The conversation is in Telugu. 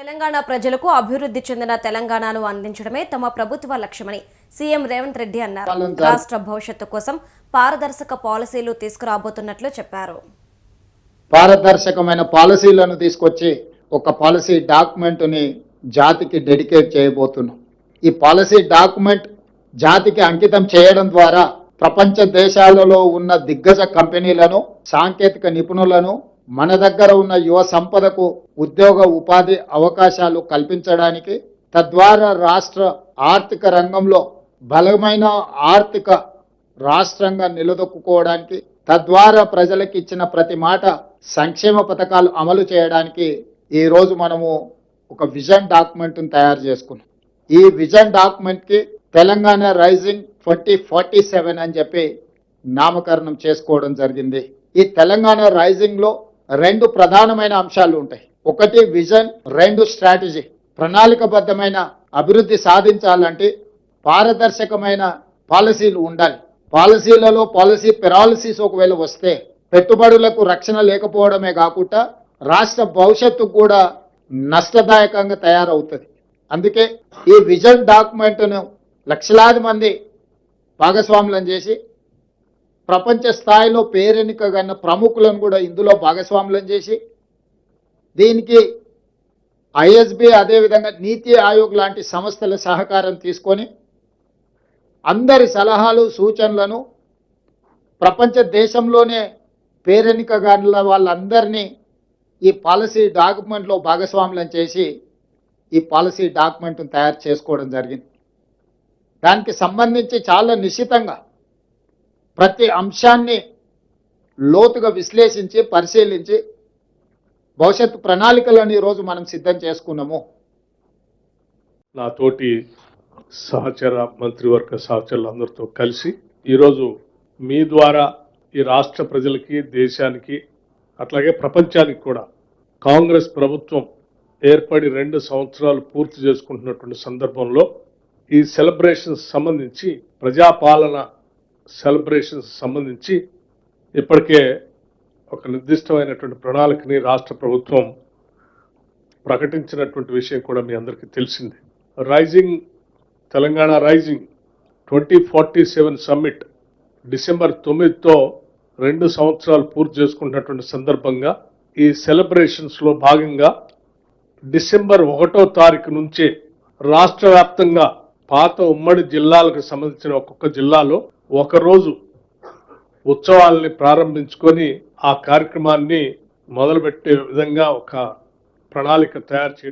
తెలంగాణ ప్రజలకు అభివృద్ధి చెందిన తెలంగాణను అందించడమే తమ ప్రభుత్వ లక్ష్యమని సీఎం రేవంత్ రెడ్డి అన్నారు. రాష్ట్ర భవిష్యత్తు కోసం పారదర్శక పాలసీలు తీసుకురాబోతున్నట్లు చెప్పారు. పారదర్శకమైన పాలసీలను తీసుకొచ్చి ఒక పాలసీ డాక్యుమెంట్ ని జాతికి డెడికేట్ చేయబోతున్నాం. ఈ పాలసీ డాక్యుమెంట్ జాతికి అంకితం చేయడం ద్వారా ప్రపంచ దేశాలలో ఉన్న దిగ్గజ కంపెనీలను, సాంకేతిక నిపుణులను, మన దగ్గర ఉన్న యువ సంపదకు ఉద్యోగ ఉపాధి అవకాశాలు కల్పించడానికి, తద్వారా రాష్ట్ర ఆర్థిక రంగంలో బలమైన ఆర్థిక రాష్ట్రంగా నిలదొక్కుకోవడానికి, తద్వారా ప్రజలకు ఇచ్చిన ప్రతి మాట సంక్షేమ పథకాలు అమలు చేయడానికి ఈ రోజు మనము ఒక విజన్ డాక్యుమెంట్ తయారు చేసుకున్నాం. ఈ విజన్ డాక్యుమెంట్ కి తెలంగాణ రైజింగ్ 2047 అని చెప్పి నామకరణం చేసుకోవడం జరిగింది. ఈ తెలంగాణ రైజింగ్ లో రెండు ప్రధానమైన అంశాలు ఉంటాయి. ఒకటి విజన్, రెండు స్ట్రాటజీ. ప్రణాళికబద్ధమైన అభివృద్ధి సాధించాలంటే పారదర్శకమైన పాలసీలు ఉండాలి. పాలసీలలో పాలసీ పెరాలసిస్ ఒకవేళ వస్తే పెట్టుబడులకు రక్షణ లేకపోవడమే కాకుండా రాష్ట్ర భవిష్యత్తు కూడా నష్టదాయకంగా తయారవుతుంది. అందుకే ఈ విజన్ డాక్యుమెంట్ను లక్షలాది మంది భాగస్వాములను చేసి ప్రపంచ స్థాయిలో పేరెన్నికగన్న ప్రముఖులను కూడా ఇందులో భాగస్వాములను చేసి దీనికి ఐఎస్బి అదేవిధంగా నీతి ఆయోగ్ లాంటి సంస్థల సహకారం తీసుకొని అందరి సలహాలు సూచనలను ప్రపంచ దేశంలోనే పేరెన్నికగల వాళ్ళందరినీ ఈ పాలసీ డాక్యుమెంట్లో భాగస్వాములను చేసి ఈ పాలసీ డాక్యుమెంట్ను తయారు చేసుకోవడం జరిగింది. దానికి సంబంధించి చాలా నిశ్చితంగా ప్రతి అంశాన్ని లోతుగా విశ్లేషించి పరిశీలించి భవిష్యత్తు ప్రణాళికలను ఈరోజు మనం సిద్ధం చేసుకున్నాము. నాతోటి సహచర మంత్రివర్గ సహచరులందరితో కలిసి ఈరోజు మీ ద్వారా ఈ రాష్ట్ర ప్రజలకి, దేశానికి, అట్లాగే ప్రపంచానికి కూడా కాంగ్రెస్ ప్రభుత్వం ఏర్పడి 2 సంవత్సరాలు పూర్తి చేసుకుంటున్నటువంటి సందర్భంలో ఈ సెలబ్రేషన్స్ సంబంధించి, ప్రజాపాలన సెలబ్రేషన్స్ సంబంధించి ఇప్పటికే ఒక నిర్దిష్టమైనటువంటి ప్రణాళికని రాష్ట్ర ప్రభుత్వం ప్రకటించినటువంటి విషయం కూడా మీ అందరికీ తెలిసింది. Rising Telangana rising 2047 summit December 9తో 2 సంవత్సరాలు పూర్తి చేసుకుంటున్నటువంటి సందర్భంగా ఈ సెలబ్రేషన్స్లో భాగంగా డిసెంబర్ 1వ తారీఖు నుంచి రాష్ట్ర వ్యాప్తంగా పాత ఉమ్మడి జిల్లాలకు సంబంధించిన ఒక్కొక్క జిల్లాలో ఒకరోజు ఉత్సవాల్ని ప్రారంభించుకొని ఆ కార్యక్రమాన్ని మొదలుపెట్టే విధంగా ఒక ప్రణాళిక తయారు చేయడం